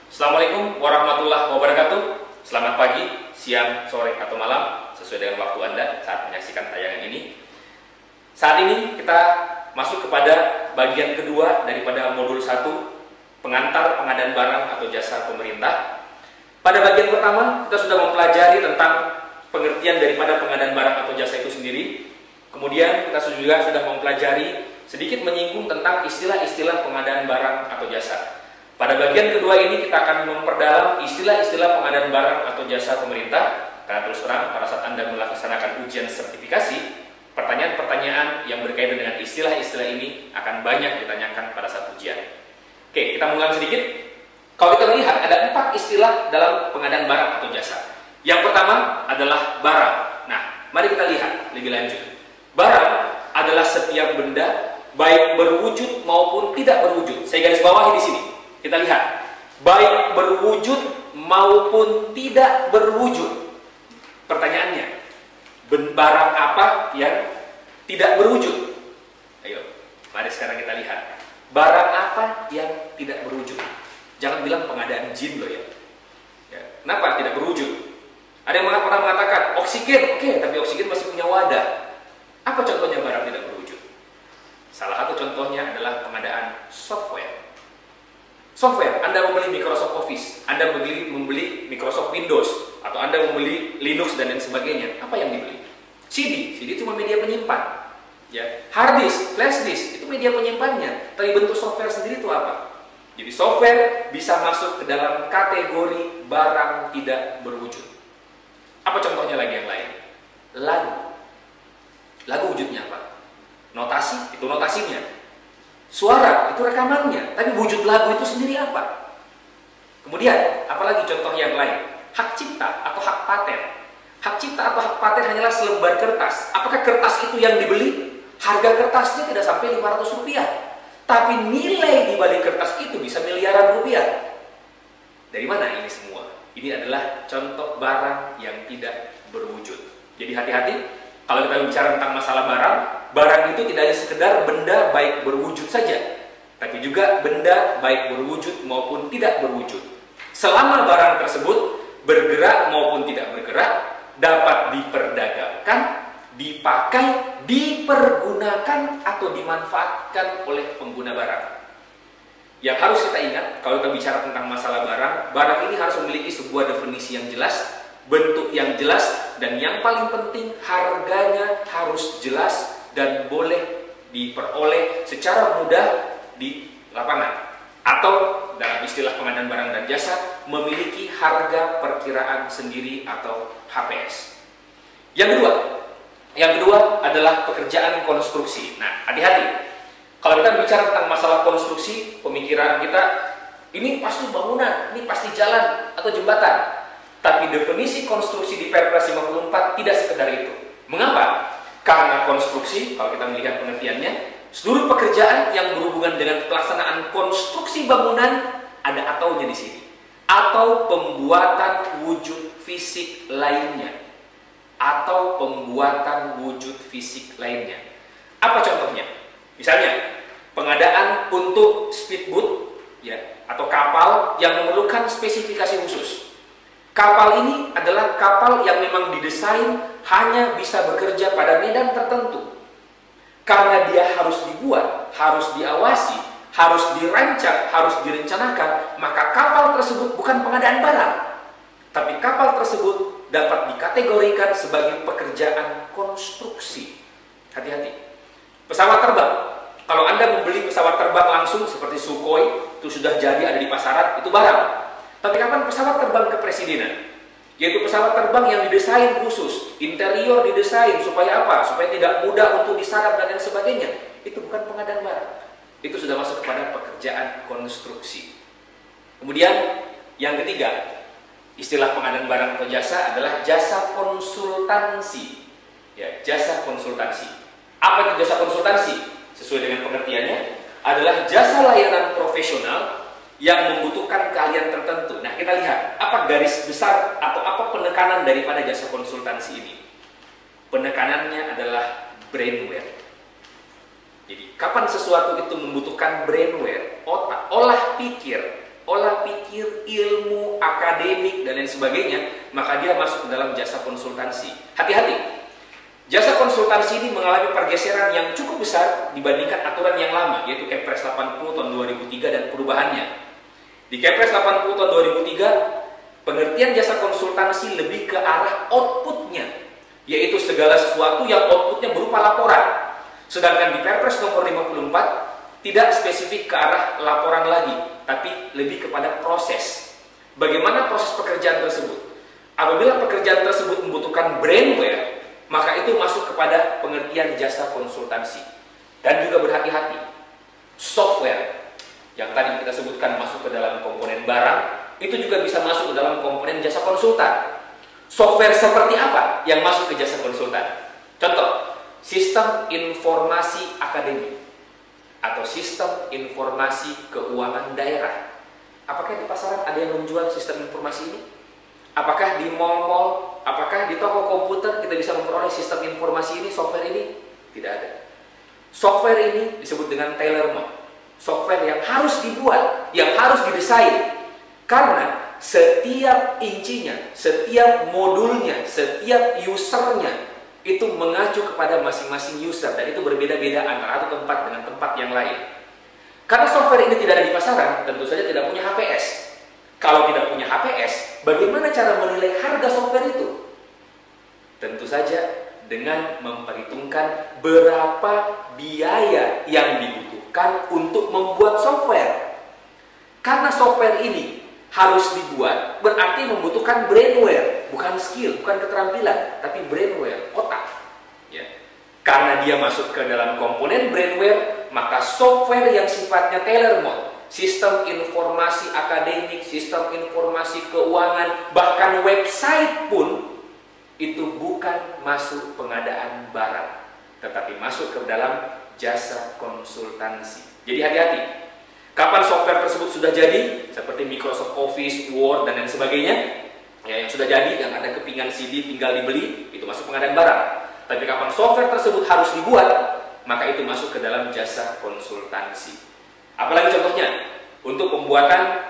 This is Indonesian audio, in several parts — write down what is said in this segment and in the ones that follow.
Assalamualaikum warahmatullahi wabarakatuh. Selamat pagi, siang, sore, atau malam sesuai dengan waktu Anda saat menyaksikan tayangan ini. Saat ini kita masuk kepada bagian kedua daripada modul 1, pengantar pengadaan barang atau jasa pemerintah. Pada bagian pertama kita sudah mempelajari tentang pengertian daripada pengadaan barang atau jasa itu sendiri. Kemudian kita juga sudah mempelajari sedikit menyinggung tentang istilah-istilah pengadaan barang atau jasa. Pada bagian kedua ini kita akan memperdalam istilah-istilah pengadaan barang atau jasa pemerintah. Karena terus terang pada saat Anda melaksanakan ujian sertifikasi, pertanyaan-pertanyaan yang berkaitan dengan istilah-istilah ini akan banyak ditanyakan pada saat ujian. Oke, kita mengulang sedikit. Kalau kita melihat ada 4 istilah dalam pengadaan barang atau jasa. Yang pertama adalah barang. Nah, mari kita lihat lebih lanjut. Barang adalah setiap benda baik berwujud maupun tidak berwujud. Saya garis bawahi di sini. Kita lihat, baik berwujud maupun tidak berwujud. Pertanyaannya, barang apa yang tidak berwujud? Ayo, mari sekarang kita lihat. Barang apa yang tidak berwujud? Jangan bilang pengadaan jin loh ya. Kenapa tidak berwujud? Ada yang pernah mengatakan, oksigen, oke, tapi oksigen masih punya wadah. Apa contohnya barang tidak berwujud? Salah satu contohnya adalah pengadaan software. Software, Anda membeli Microsoft Office, Anda membeli Microsoft Windows, atau Anda membeli Linux dan lain sebagainya. Apa yang dibeli? CD cuma media penyimpan. Ya. Hard disk, flash disk, itu media penyimpannya. Tapi bentuk software sendiri itu apa? Jadi software bisa masuk ke dalam kategori barang tidak berwujud. Apa contohnya lagi yang lain? Lagu. Lagu wujudnya apa? Notasi, itu notasinya. Suara, itu rekamannya, tapi wujud lagu itu sendiri apa? Kemudian, apalagi contoh yang lain? Hak cipta atau hak paten. Hak cipta atau hak paten hanyalah selembar kertas. Apakah kertas itu yang dibeli? Harga kertasnya tidak sampai 500 rupiah. Tapi nilai di balik kertas itu bisa miliaran rupiah. Dari mana ini semua? Ini adalah contoh barang yang tidak berwujud. Jadi hati-hati, kalau kita bicara tentang masalah barang itu tidak hanya sekedar benda baik berwujud saja, tapi juga benda baik berwujud maupun tidak berwujud. Selama barang tersebut bergerak maupun tidak bergerak, dapat diperdagangkan, dipakai, dipergunakan, atau dimanfaatkan oleh pengguna barang. Yang harus kita ingat, kalau kita bicara tentang masalah barang ini harus memiliki sebuah definisi yang jelas, bentuk yang jelas, dan yang paling penting harganya harus jelas dan boleh diperoleh secara mudah di lapangan. Atau dalam istilah pengadaan barang dan jasa, memiliki harga perkiraan sendiri atau HPS. Yang kedua adalah pekerjaan konstruksi. Nah, hati-hati. Kalau kita bicara tentang masalah konstruksi, pemikiran kita, ini pasti bangunan, ini pasti jalan atau jembatan. Tapi definisi konstruksi di Perpres 54 tidak sekedar itu. Mengapa? Karena konstruksi, kalau kita melihat pengertiannya, seluruh pekerjaan yang berhubungan dengan pelaksanaan konstruksi bangunan ada ataunya di sini. Atau pembuatan wujud fisik lainnya. Atau pembuatan wujud fisik lainnya. Apa contohnya? Misalnya, pengadaan untuk speedboat ya, atau kapal yang memerlukan spesifikasi khusus. Kapal ini adalah kapal yang memang didesain hanya bisa bekerja pada medan tertentu. Karena dia harus dibuat, harus diawasi, harus dirancang, harus direncanakan, maka kapal tersebut bukan pengadaan barang. Tapi kapal tersebut dapat dikategorikan sebagai pekerjaan konstruksi. Hati-hati. Pesawat terbang. Kalau Anda membeli pesawat terbang langsung seperti Sukhoi, itu sudah jadi ada di pasaran, itu barang. Tapi kapan pesawat terbang kepresidenan? Yaitu pesawat terbang yang didesain khusus, interior didesain supaya apa? Supaya tidak mudah untuk disarap dan lain sebagainya. Itu bukan pengadaan barang. Itu sudah masuk kepada pekerjaan konstruksi. Kemudian yang ketiga, istilah pengadaan barang atau jasa adalah jasa konsultansi. Ya, jasa konsultansi. Apa itu jasa konsultansi? Sesuai dengan pengertiannya, adalah jasa layanan profesional yang membutuhkan keahlian tertentu. Nah, kita lihat apa garis besar atau apa penekanan daripada jasa konsultansi ini. Penekanannya adalah brainware. Jadi, kapan sesuatu itu membutuhkan brainware, otak, olah pikir, olah pikir, ilmu, akademik, dan lain sebagainya, maka dia masuk ke dalam jasa konsultansi. Hati-hati, jasa konsultansi ini mengalami pergeseran yang cukup besar dibandingkan aturan yang lama, yaitu Kepres 80 tahun 2003 dan perubahannya. Di Kepres 80 tahun 2003, pengertian jasa konsultansi lebih ke arah outputnya, yaitu segala sesuatu yang outputnya berupa laporan. Sedangkan di Perpres nomor 54 tidak spesifik ke arah laporan lagi, tapi lebih kepada proses. Bagaimana proses pekerjaan tersebut? Apabila pekerjaan tersebut membutuhkan brainware, maka itu masuk kepada pengertian jasa konsultansi. Dan juga berhati-hati, software yang tadi kita sebutkan masuk ke dalam komponen barang, itu juga bisa masuk ke dalam komponen jasa konsultan. Software seperti apa yang masuk ke jasa konsultan? Contoh, sistem informasi akademik atau sistem informasi keuangan daerah. Apakah di pasaran ada yang menjual sistem informasi ini? Apakah di mall-mall, apakah di toko komputer kita bisa memperoleh sistem informasi ini, software ini? Tidak ada. Software ini disebut dengan tailor-made. Software yang harus dibuat, yang harus didesain. Karena setiap incinya, setiap modulnya, setiap usernya itu mengacu kepada masing-masing user, dan itu berbeda-beda antara satu tempat dengan tempat yang lain. Karena software ini tidak ada di pasaran, tentu saja tidak punya HPS. Kalau tidak punya HPS, bagaimana cara menilai harga software itu? Tentu saja dengan memperhitungkan berapa biaya yang dibutuhkan untuk membuat software. Karena software ini harus dibuat, berarti membutuhkan brainware, bukan skill, bukan keterampilan, tapi brainware, otak. Ya. Karena dia masuk ke dalam komponen brainware, maka software yang sifatnya tailor-made, sistem informasi akademik, sistem informasi keuangan, bahkan website pun itu bukan masuk pengadaan barang, tetapi masuk ke dalam jasa konsultansi. Jadi hati-hati. Kapan software tersebut sudah jadi, seperti Microsoft Office, Word, dan lain sebagainya, ya, yang sudah jadi, yang ada kepingan CD tinggal dibeli, itu masuk pengadaan barang. Tapi kapan software tersebut harus dibuat, maka itu masuk ke dalam jasa konsultansi. Apalagi contohnya, untuk pembuatan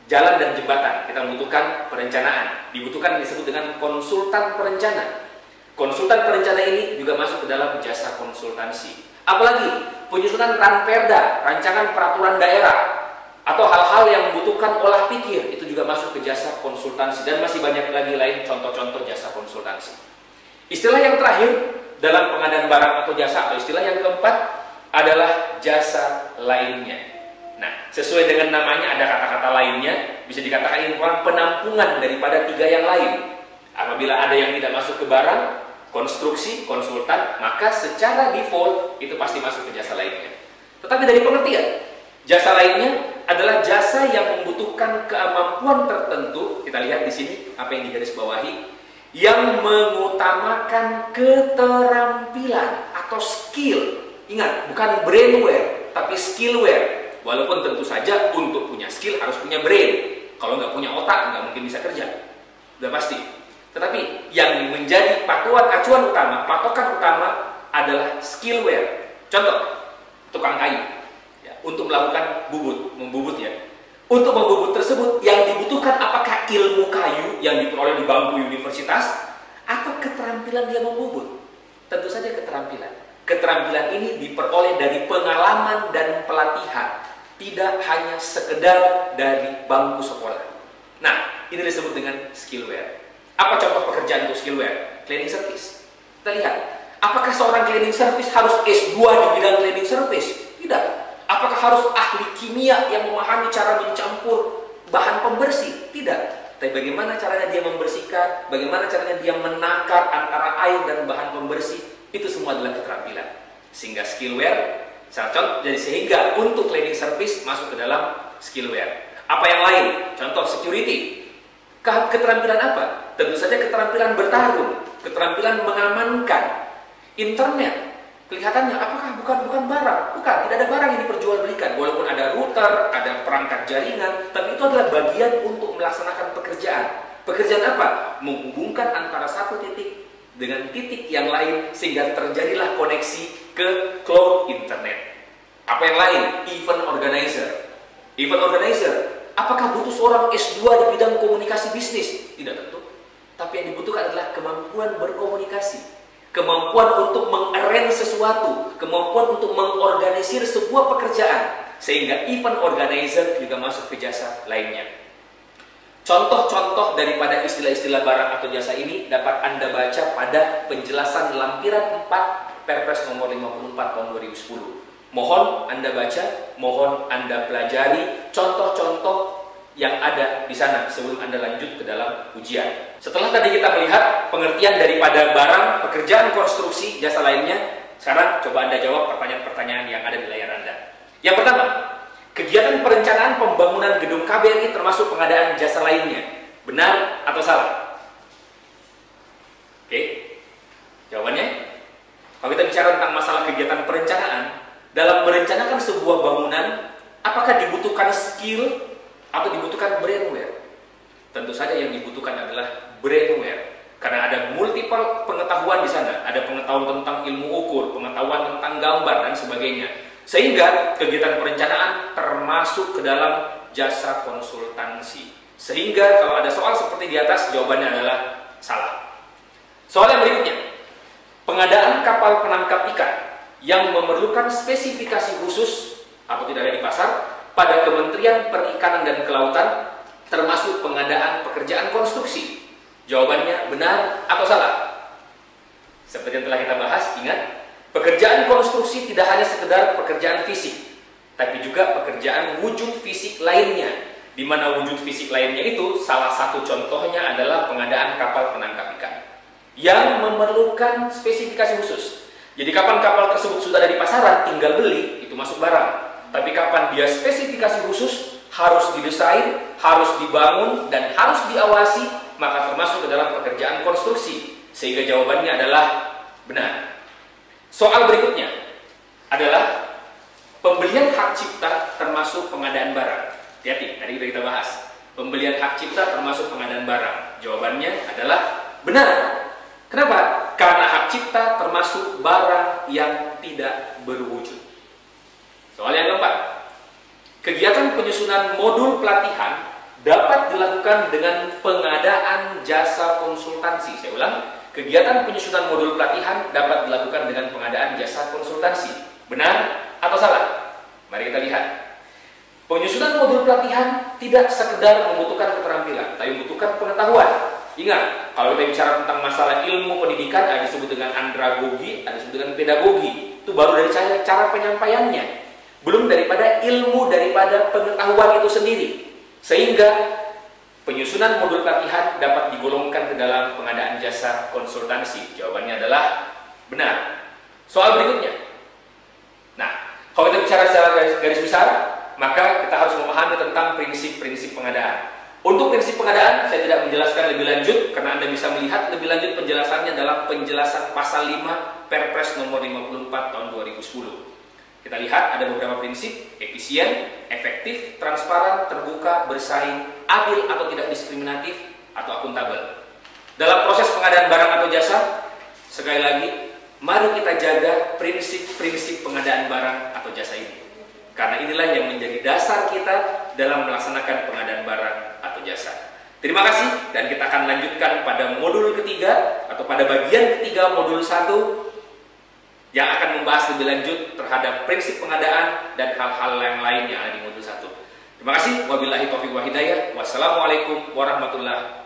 jalan dan jembatan, kita membutuhkan perencanaan. Dibutuhkan yang disebut dengan konsultan perencana. Konsultan perencana ini juga masuk ke dalam jasa konsultansi. Apalagi penyusunan ranperda, rancangan peraturan daerah, atau hal-hal yang membutuhkan olah pikir, itu juga masuk ke jasa konsultansi. Dan masih banyak lagi lain contoh-contoh jasa konsultansi. Istilah yang terakhir dalam pengadaan barang atau jasa, atau istilah yang keempat adalah jasa lainnya. Nah, sesuai dengan namanya ada kata-kata lainnya, bisa dikatakan ini merupakan penampungan daripada tiga yang lain. Apabila ada yang tidak masuk ke barang, konstruksi, konsultan, maka secara default itu pasti masuk ke jasa lainnya. Tetapi dari pengertian, jasa lainnya adalah jasa yang membutuhkan kemampuan tertentu. Kita lihat di sini apa yang digarisbawahi, yang mengutamakan keterampilan atau skill. Ingat, bukan brainware, tapi skillware. Walaupun tentu saja untuk punya skill harus punya brain. Kalau nggak punya otak, nggak mungkin bisa kerja. Udah pasti. Tetapi yang menjadi acuan utama, patokan utama adalah skillware. Contoh, tukang kayu. Ya, untuk melakukan membubut ya. Untuk membubut tersebut yang dibutuhkan apakah ilmu kayu yang diperoleh di bangku universitas atau keterampilan dia membubut? Tentu saja keterampilan. Keterampilan ini diperoleh dari pengalaman dan pelatihan. Tidak hanya sekedar dari bangku sekolah. Nah, ini disebut dengan skillware. Apa contoh pekerjaan untuk skillware? Cleaning service. Kita lihat, apakah seorang cleaning service harus S2 di bidang cleaning service? Tidak. Apakah harus ahli kimia yang memahami cara mencampur bahan pembersih? Tidak. Tapi bagaimana caranya dia membersihkan, bagaimana caranya dia menakar antara air dan bahan pembersih, itu semua adalah keterampilan. Sehingga skillware, jadi sehingga untuk cleaning service masuk ke dalam skillware. Apa yang lain? Contoh security. Keterampilan apa? Tentu saja keterampilan bertarung, keterampilan mengamankan. Internet, kelihatannya apakah bukan barang? Bukan, tidak ada barang yang diperjualbelikan. Walaupun ada router, ada perangkat jaringan, tapi itu adalah bagian untuk melaksanakan pekerjaan. Pekerjaan apa? Menghubungkan antara satu titik dengan titik yang lain sehingga terjadilah koneksi ke cloud internet. Apa yang lain? Event organizer. Event organizer Apakah butuh seorang S2 di bidang komunikasi bisnis? Tidak tentu. Tapi yang dibutuhkan adalah kemampuan berkomunikasi, kemampuan untuk mengarrange sesuatu, kemampuan untuk mengorganisir sebuah pekerjaan, sehingga event organizer juga masuk ke jasa lainnya. Contoh-contoh daripada istilah-istilah barang atau jasa ini dapat Anda baca pada penjelasan lampiran 4 Perpres nomor 54 tahun 2010. Mohon Anda baca, mohon Anda pelajari contoh-contoh yang ada di sana sebelum Anda lanjut ke dalam ujian. Setelah tadi kita melihat pengertian daripada barang, pekerjaan konstruksi, jasa lainnya, sekarang coba Anda jawab pertanyaan-pertanyaan yang ada di layar Anda. Yang pertama, kegiatan perencanaan pembangunan gedung KBRI termasuk pengadaan jasa lainnya. Benar atau salah? Oke, jawabannya, kalau kita bicara tentang masalah kegiatan perencanaan, dalam merencanakan sebuah bangunan, apakah dibutuhkan skill atau dibutuhkan brainware? Tentu saja yang dibutuhkan adalah brainware, karena ada multiple pengetahuan di sana. Ada pengetahuan tentang ilmu ukur, pengetahuan tentang gambar dan sebagainya. Sehingga kegiatan perencanaan termasuk ke dalam jasa konsultansi. Sehingga kalau ada soal seperti di atas, jawabannya adalah salah. Soal yang berikutnya, pengadaan kapal penangkap ikan yang memerlukan spesifikasi khusus atau tidak ada di pasar pada Kementerian Perikanan dan Kelautan termasuk pengadaan pekerjaan konstruksi. Jawabannya benar atau salah? Seperti yang telah kita bahas, ingat, pekerjaan konstruksi tidak hanya sekedar pekerjaan fisik, tapi juga pekerjaan wujud fisik lainnya, di mana wujud fisik lainnya itu salah satu contohnya adalah pengadaan kapal penangkap ikan yang memerlukan spesifikasi khusus. Jadi kapan kapal tersebut sudah ada di pasaran, tinggal beli, itu masuk barang. Tapi kapan dia spesifikasi khusus, harus didesain, harus dibangun, dan harus diawasi, maka termasuk ke dalam pekerjaan konstruksi. Sehingga jawabannya adalah benar. Soal berikutnya adalah pembelian hak cipta termasuk pengadaan barang. Hati-hati, tadi kita bahas. Pembelian hak cipta termasuk pengadaan barang. Jawabannya adalah benar. Kenapa? Karena hak cipta termasuk barang yang tidak berwujud. Soal yang keempat, kegiatan penyusunan modul pelatihan dapat dilakukan dengan pengadaan jasa konsultansi. Saya ulang, kegiatan penyusunan modul pelatihan dapat dilakukan dengan pengadaan jasa konsultansi. Benar atau salah? Mari kita lihat. Penyusunan modul pelatihan tidak sekedar membutuhkan keterampilan, tapi membutuhkan pengetahuan. Ingat, kalau kita bicara tentang masalah ilmu pendidikan, ada disebut dengan andragogi, ada disebut dengan pedagogi. Itu baru dari cara penyampaiannya. Belum daripada ilmu daripada pengetahuan itu sendiri. Sehingga penyusunan modul pelatihan dapat digolongkan ke dalam pengadaan jasa konsultansi. Jawabannya adalah benar. Soal berikutnya. Nah, kalau kita bicara secara garis besar, maka kita harus memahami tentang prinsip-prinsip pengadaan. Untuk prinsip pengadaan, saya tidak menjelaskan lebih lanjut, karena Anda bisa melihat lebih lanjut penjelasannya dalam penjelasan pasal 5 Perpres nomor 54 tahun 2010. Kita lihat ada beberapa prinsip: efisien, efektif, transparan, terbuka, bersaing, adil atau tidak diskriminatif, atau akuntabel. Dalam proses pengadaan barang atau jasa, sekali lagi, mari kita jaga prinsip-prinsip pengadaan barang atau jasa ini. Karena inilah yang menjadi dasar kita dalam melaksanakan pengadaan barang atau jasa. Terima kasih, dan kita akan lanjutkan pada modul ketiga atau pada bagian ketiga modul 1 yang akan membahas lebih lanjut terhadap prinsip pengadaan dan hal-hal yang lain yang ada di modul 1. Terima kasih. Wabillahi taufiq wa hidayah. Wassalamualaikum warahmatullahi wabarakatuh.